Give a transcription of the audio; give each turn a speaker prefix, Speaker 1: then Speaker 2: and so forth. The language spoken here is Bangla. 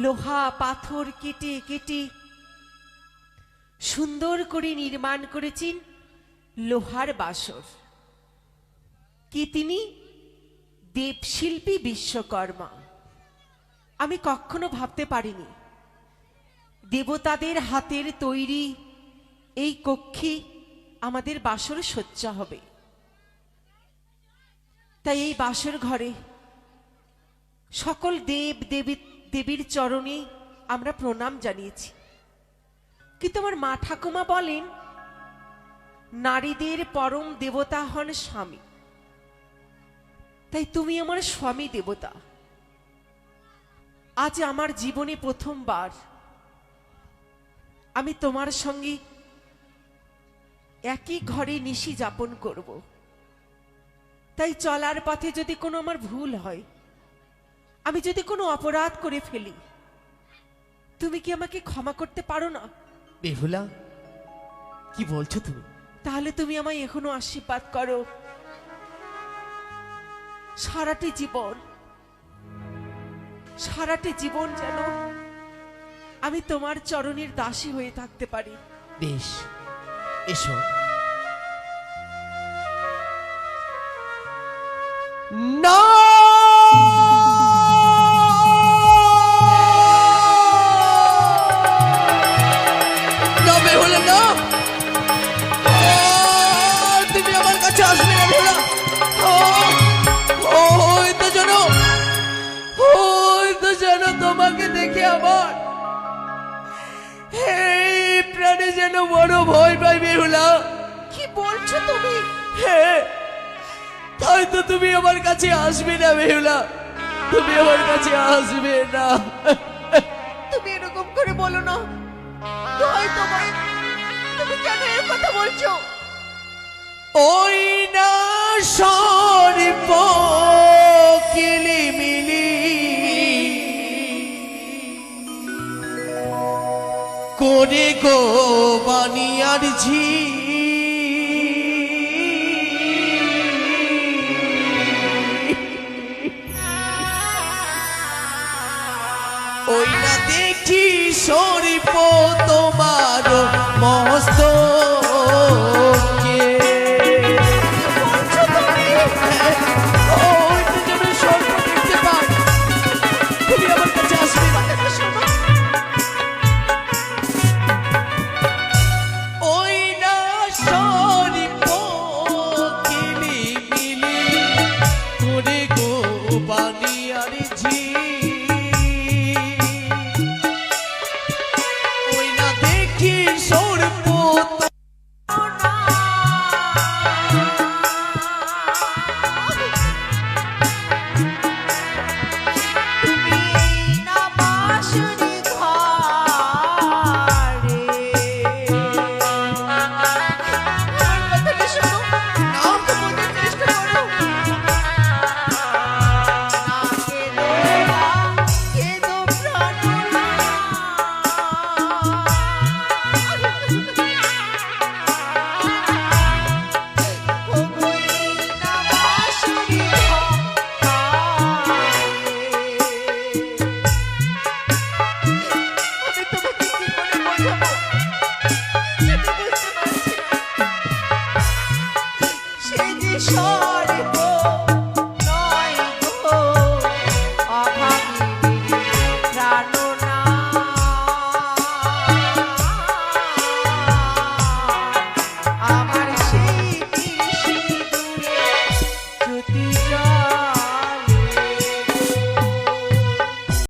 Speaker 1: লোহা পাথর কেটে কেটে সুন্দর করে নির্মাণ করেছেন লোহার বাসর। কি তিনি? দেবশিল্পী বিশ্বকর্মা। আমি কখনো ভাবতে পারিনি দেবতাদের হাতের তৈরি এই কক্ষে আমাদের বাসর সজ্জা হবে। তাই এই বাসর ঘরে সকল দেব দেবীর চরণে আমরা প্রণাম জানিয়েছি। কিন্তু আমার মা ঠাকুমা বলেন নারীদের পরম দেবতা হন স্বামী। তাই তুমি আমার স্বামী দেবতা। আজ আমার জীবনে প্রথমবার আমি তোমার সঙ্গে একই ঘরে নিশি যাপন করব। তাই চলার পথে যদি কোনো আমার ভুল হয়, আমি যদি কোনো অপরাধ করে ফেলি, তুমি কি আমাকে ক্ষমা করতে পারো না?
Speaker 2: বেহুলা, কি বলছো তুমি?
Speaker 1: তাহলে তুমি আমায় এখনো আশীর্বাদ করো। সারাটি জীবন যেন আমি তোমার চরণের দাসী হয়ে থাকতে পারি।
Speaker 2: বেশ, এসো। না, বেহুলা না, তুমি আমার কাছে আসবে না বেহুলা। হয়তো যেন তোমাকে দেখে আমার এই প্রাণে যেন বড় ভয় পাই বেহুলা।
Speaker 1: কি বলছো তুমি?
Speaker 2: হ্যাঁ, তাই তো তুমি আমার কাছে আসবে না বেহুলা, তুমি আমার কাছে আসবে না।
Speaker 1: তুমি এরকম করে বলো না। তুমি কেন এর কথা বলছো?
Speaker 2: ওই না সর্প কিলিমিলি করে গো বানিয়ার ঝি, ওই না দেখি সর্প তোমার মস্ত
Speaker 1: তুমি না বাসুর